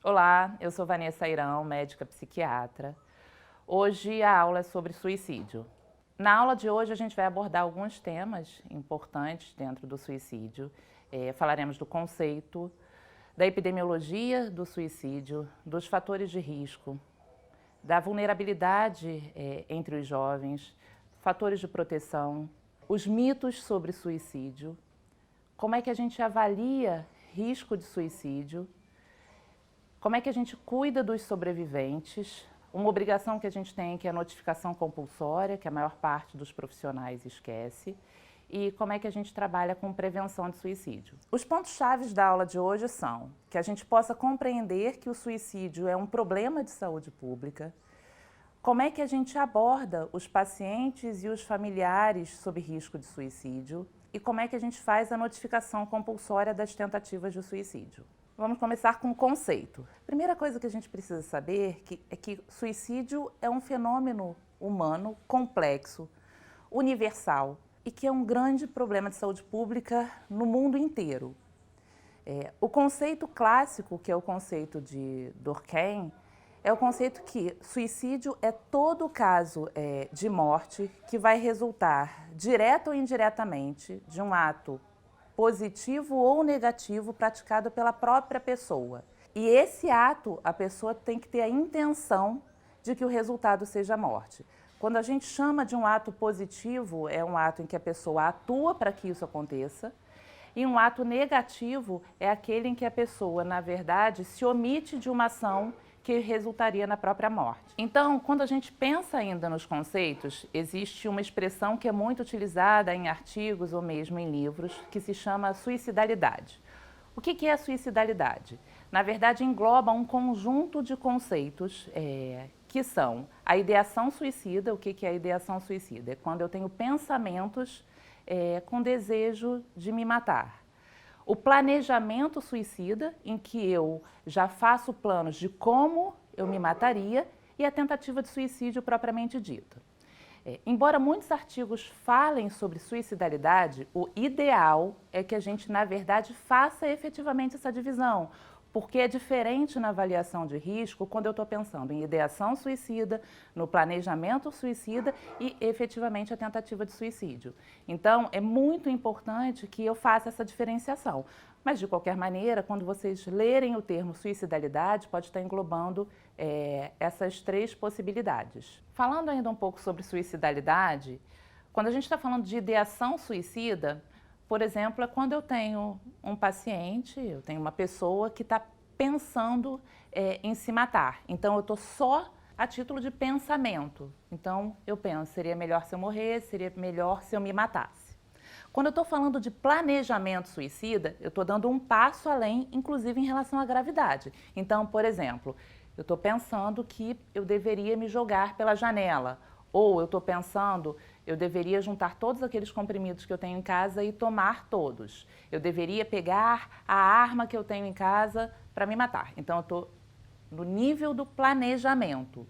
Olá, eu sou Vanessa Airão, médica psiquiatra. Hoje a aula é sobre suicídio. Na aula de hoje a gente vai abordar alguns temas importantes dentro do suicídio. Falaremos do conceito, da epidemiologia do suicídio, dos fatores de risco, da vulnerabilidade entre os jovens, fatores de proteção, os mitos sobre suicídio, como é que a gente avalia risco de suicídio, como é que a gente cuida dos sobreviventes, uma obrigação que a gente tem que é a notificação compulsória, que a maior parte dos profissionais esquece, e como é que a gente trabalha com prevenção de suicídio. Os pontos-chave da aula de hoje são que a gente possa compreender que o suicídio é um problema de saúde pública, como é que a gente aborda os pacientes e os familiares sob risco de suicídio e como é que a gente faz a notificação compulsória das tentativas de suicídio. Vamos começar com o conceito. A primeira coisa que a gente precisa saber é que suicídio é um fenômeno humano complexo, universal e que é um grande problema de saúde pública no mundo inteiro. O conceito clássico, que é o conceito de Durkheim, é o conceito que suicídio é todo caso de morte que vai resultar, direta ou indiretamente, de um ato positivo ou negativo praticado pela própria pessoa. E esse ato, a pessoa tem que ter a intenção de que o resultado seja a morte. Quando a gente chama de um ato positivo, é um ato em que a pessoa atua para que isso aconteça, e um ato negativo é aquele em que a pessoa, na verdade, se omite de uma ação que resultaria na própria morte. Então, quando a gente pensa ainda nos conceitos, existe uma expressão que é muito utilizada em artigos ou mesmo em livros, que se chama suicidalidade. O que é a suicidalidade? Na verdade, engloba um conjunto de conceitos que são a ideação suicida. O que é a ideação suicida? É quando eu tenho pensamentos com desejo de me matar. O planejamento suicida, em que eu já faço planos de como eu me mataria, e a tentativa de suicídio propriamente dita. Embora muitos artigos falem sobre suicidalidade, o ideal é que a gente, na verdade, faça efetivamente essa divisão, porque é diferente na avaliação de risco quando eu estou pensando em ideação suicida, no planejamento suicida e efetivamente a tentativa de suicídio. Então, é muito importante que eu faça essa diferenciação. Mas, de qualquer maneira, quando vocês lerem o termo suicidalidade, pode estar englobando essas três possibilidades. Falando ainda um pouco sobre suicidalidade, quando a gente está falando de ideação suicida, por exemplo, é quando eu tenho um paciente, eu tenho uma pessoa que está pensando em se matar. Então, eu estou só a título de pensamento. Então, eu penso, seria melhor se eu morresse, seria melhor se eu me matasse. Quando eu estou falando de planejamento suicida, eu estou dando um passo além, inclusive em relação à gravidade. Então, por exemplo, eu estou pensando que eu deveria me jogar pela janela. Ou eu estou pensando, eu deveria juntar todos aqueles comprimidos que eu tenho em casa e tomar todos. Eu deveria pegar a arma que eu tenho em casa para me matar. Então, eu estou no nível do planejamento.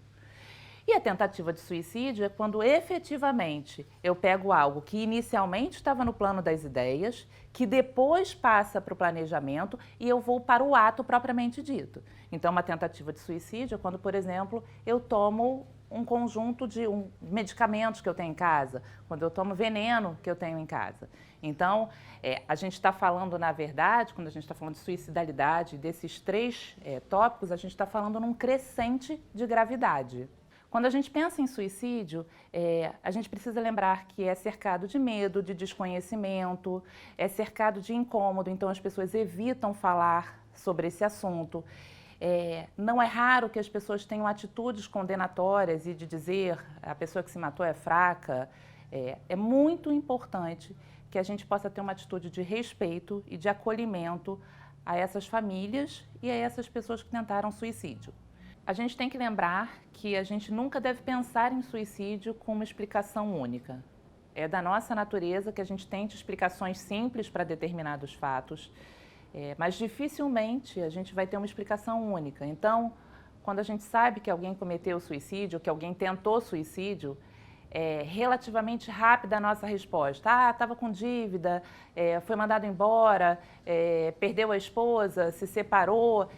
E a tentativa de suicídio é quando efetivamente eu pego algo que inicialmente estava no plano das ideias, que depois passa para o planejamento e eu vou para o ato propriamente dito. Então, uma tentativa de suicídio é quando, por exemplo, eu tomo um conjunto de medicamentos que eu tenho em casa, quando eu tomo veneno que eu tenho em casa. Então, a gente está falando, na verdade, quando a gente está falando de suicidalidade, desses três tópicos, a gente está falando num crescente de gravidade. Quando a gente pensa em suicídio, a gente precisa lembrar que é cercado de medo, de desconhecimento, é cercado de incômodo, então as pessoas evitam falar sobre esse assunto. Não é raro que as pessoas tenham atitudes condenatórias e de dizer a pessoa que se matou é fraca. É muito importante que a gente possa ter uma atitude de respeito e de acolhimento a essas famílias e a essas pessoas que tentaram suicídio. A gente tem que lembrar que a gente nunca deve pensar em suicídio com uma explicação única. É da nossa natureza que a gente tente explicações simples para determinados fatos, mas dificilmente a gente vai ter uma explicação única. Então, quando a gente sabe que alguém cometeu suicídio, que alguém tentou suicídio, relativamente rápida a nossa resposta. Ah, estava com dívida, foi mandado embora, perdeu a esposa, se separou.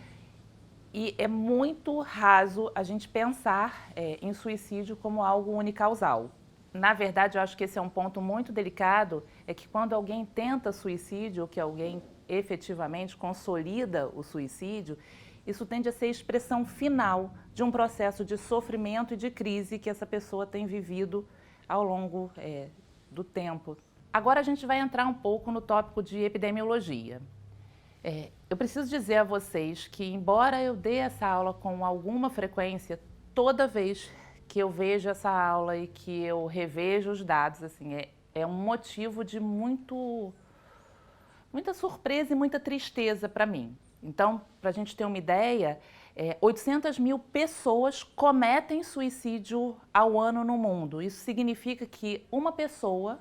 E é muito raso a gente pensar em suicídio como algo unicausal. Na verdade, eu acho que esse é um ponto muito delicado, é que quando alguém tenta suicídio, ou que alguém efetivamente consolida o suicídio, isso tende a ser a expressão final de um processo de sofrimento e de crise que essa pessoa tem vivido ao longo do tempo. Agora a gente vai entrar um pouco no tópico de epidemiologia. Eu preciso dizer a vocês que, embora eu dê essa aula com alguma frequência, toda vez que eu vejo essa aula e que eu revejo os dados, assim, é um motivo de muita surpresa e muita tristeza para mim. Então, para a gente ter uma ideia, 800 mil pessoas cometem suicídio ao ano no mundo. Isso significa que uma pessoa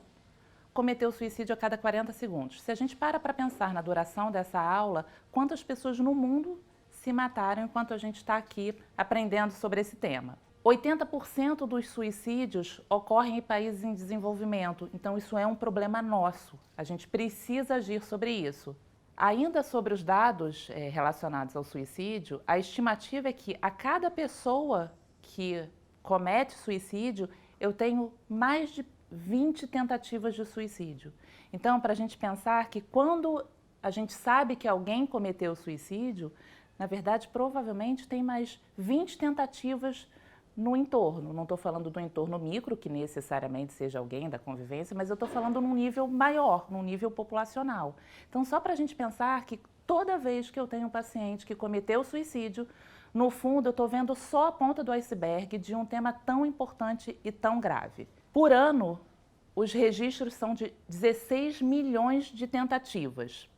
cometeu suicídio a cada 40 segundos. Se a gente para pensar na duração dessa aula, quantas pessoas no mundo se mataram enquanto a gente está aqui aprendendo sobre esse tema? 80% dos suicídios ocorrem em países em desenvolvimento, então isso é um problema nosso. A gente precisa agir sobre isso. Ainda sobre os dados relacionados ao suicídio, a estimativa é que a cada pessoa que comete suicídio, eu tenho mais de 20 tentativas de suicídio. Então, para a gente pensar que quando a gente sabe que alguém cometeu suicídio, na verdade, provavelmente tem mais 20 tentativas no entorno. Não estou falando do entorno micro, que necessariamente seja alguém da convivência, mas eu estou falando num nível maior, num nível populacional. Então, só para a gente pensar que toda vez que eu tenho um paciente que cometeu suicídio, no fundo eu estou vendo só a ponta do iceberg de um tema tão importante e tão grave. Por ano, os registros são de 16 milhões de tentativas.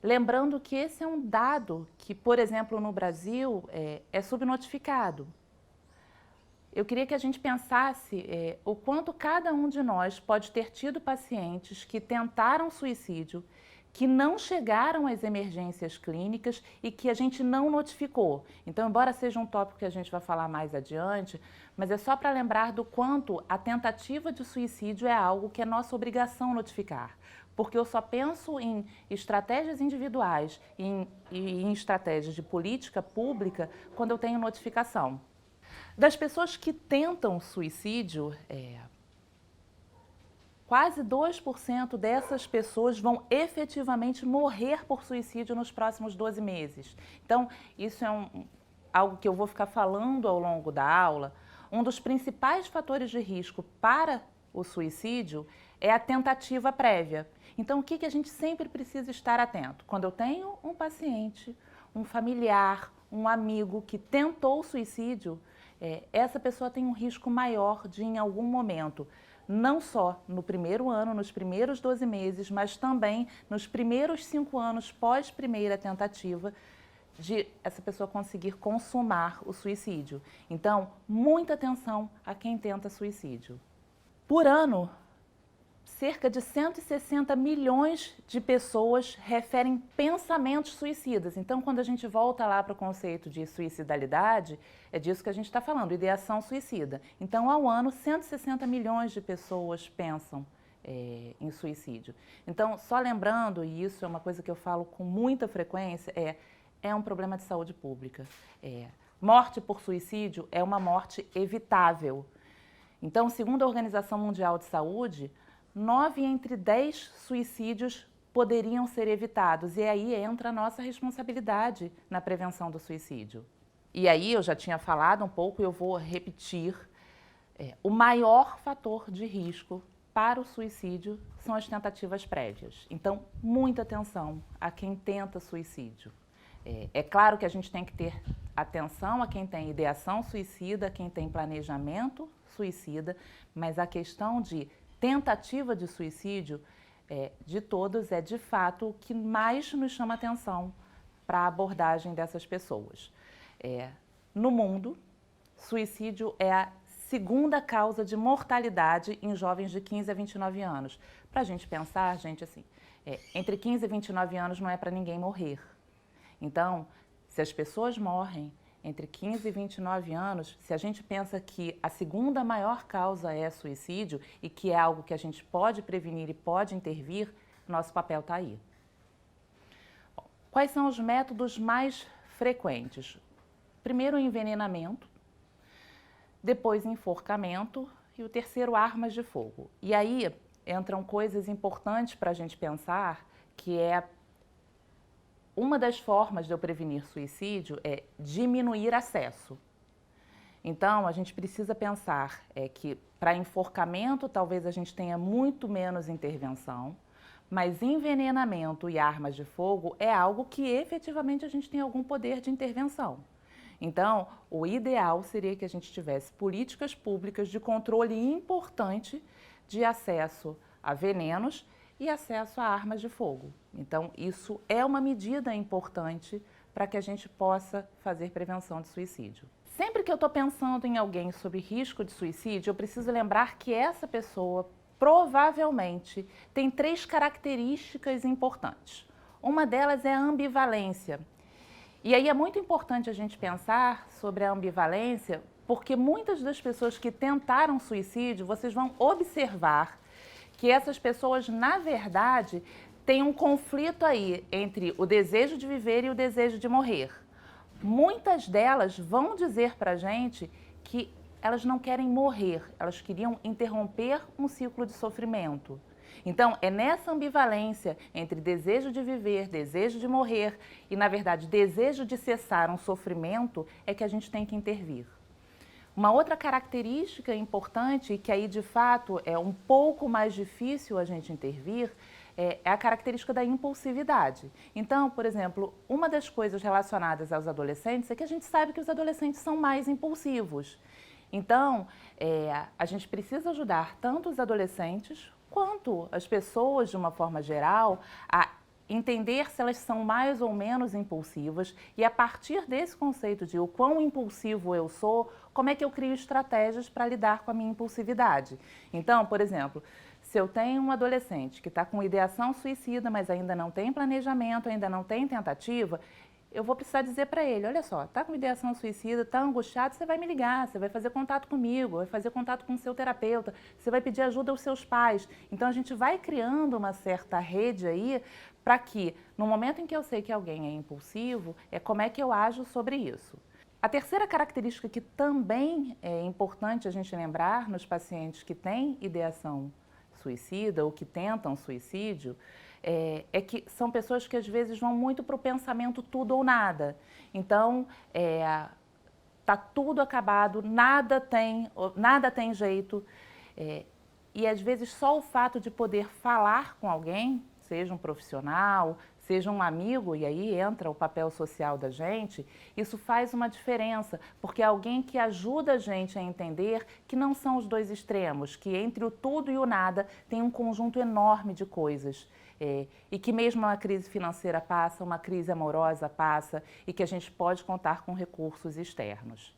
Lembrando que esse é um dado que, por exemplo, no Brasil, é subnotificado. Eu queria que a gente pensasse o quanto cada um de nós pode ter tido pacientes que tentaram suicídio, que não chegaram às emergências clínicas e que a gente não notificou. Então, embora seja um tópico que a gente vai falar mais adiante, mas é só para lembrar do quanto a tentativa de suicídio é algo que é nossa obrigação notificar. Porque eu só penso em estratégias individuais e em estratégias de política pública quando eu tenho notificação. Das pessoas que tentam suicídio, quase 2% dessas pessoas vão efetivamente morrer por suicídio nos próximos 12 meses. Então, isso é algo que eu vou ficar falando ao longo da aula. Um dos principais fatores de risco para o suicídio é a tentativa prévia. Então, o que a gente sempre precisa estar atento? Quando eu tenho um paciente, um familiar, um amigo que tentou suicídio, essa pessoa tem um risco maior de, em algum momento, não só no primeiro ano, nos primeiros 12 meses, mas também nos primeiros 5 anos pós-primeira tentativa, de essa pessoa conseguir consumar o suicídio. Então, muita atenção a quem tenta suicídio. Por ano, cerca de 160 milhões de pessoas referem pensamentos suicidas. Então, quando a gente volta lá para o conceito de suicidalidade, é disso que a gente está falando, ideação suicida. Então, ao ano, 160 milhões de pessoas pensam em suicídio. Então, só lembrando, e isso é uma coisa que eu falo com muita frequência, é um problema de saúde pública. Morte por suicídio é uma morte evitável. Então, segundo a Organização Mundial de Saúde, 9 entre 10 suicídios poderiam ser evitados. E aí entra a nossa responsabilidade na prevenção do suicídio. E aí eu já tinha falado um pouco e eu vou repetir. O maior fator de risco para o suicídio são as tentativas prévias. Então, muita atenção a quem tenta suicídio. É claro que a gente tem que ter atenção a quem tem ideação suicida, a quem tem planejamento suicida, mas a questão de tentativa de suicídio, de todos, é de fato o que mais nos chama atenção para a abordagem dessas pessoas. No mundo, suicídio é a segunda causa de mortalidade em jovens de 15 a 29 anos. Para a gente pensar, gente, assim, entre 15 e 29 anos não é para ninguém morrer. Então, se as pessoas morrem, entre 15 e 29 anos, se a gente pensa que a segunda maior causa é suicídio e que é algo que a gente pode prevenir e pode intervir, nosso papel está aí. Bom, quais são os métodos mais frequentes? Primeiro, o envenenamento, depois enforcamento e o terceiro, armas de fogo. E aí entram coisas importantes para a gente pensar, que é uma das formas de eu prevenir suicídio é diminuir acesso. Então, a gente precisa pensar que para enforcamento talvez a gente tenha muito menos intervenção, mas envenenamento e armas de fogo é algo que efetivamente a gente tem algum poder de intervenção. Então, o ideal seria que a gente tivesse políticas públicas de controle importante de acesso a venenos e acesso a armas de fogo. Então, isso é uma medida importante para que a gente possa fazer prevenção de suicídio. Sempre que eu estou pensando em alguém sob risco de suicídio, eu preciso lembrar que essa pessoa provavelmente tem 3 características importantes. Uma delas é a ambivalência. E aí é muito importante a gente pensar sobre a ambivalência, porque muitas das pessoas que tentaram suicídio, vocês vão observar que essas pessoas, na verdade, têm um conflito aí entre o desejo de viver e o desejo de morrer. Muitas delas vão dizer para a gente que elas não querem morrer, elas queriam interromper um ciclo de sofrimento. Então, é nessa ambivalência entre desejo de viver, desejo de morrer e, na verdade, desejo de cessar um sofrimento é que a gente tem que intervir. Uma outra característica importante, e que aí de fato é um pouco mais difícil a gente intervir, é a característica da impulsividade. Então, por exemplo, uma das coisas relacionadas aos adolescentes é que a gente sabe que os adolescentes são mais impulsivos. Então, a gente precisa ajudar tanto os adolescentes quanto as pessoas, de uma forma geral, a entender se elas são mais ou menos impulsivas e, a partir desse conceito de o quão impulsivo eu sou, como é que eu crio estratégias para lidar com a minha impulsividade. Então, por exemplo, se eu tenho um adolescente que está com ideação suicida, mas ainda não tem planejamento, ainda não tem tentativa, eu vou precisar dizer para ele, olha só, está com ideação suicida, está angustiado, você vai me ligar, você vai fazer contato comigo, vai fazer contato com o seu terapeuta, você vai pedir ajuda aos seus pais. Então, a gente vai criando uma certa rede aí para que, no momento em que eu sei que alguém é impulsivo, como é que eu ajo sobre isso. A terceira característica que também é importante a gente lembrar nos pacientes que têm ideação suicida ou que tentam suicídio, é que são pessoas que às vezes vão muito para o pensamento tudo ou nada. Então, tá tudo acabado, nada tem jeito. E às vezes só o fato de poder falar com alguém, seja um profissional, seja um amigo, e aí entra o papel social da gente, isso faz uma diferença, porque é alguém que ajuda a gente a entender que não são os dois extremos, que entre o tudo e o nada tem um conjunto enorme de coisas. E que mesmo uma crise financeira passa, uma crise amorosa passa, e que a gente pode contar com recursos externos.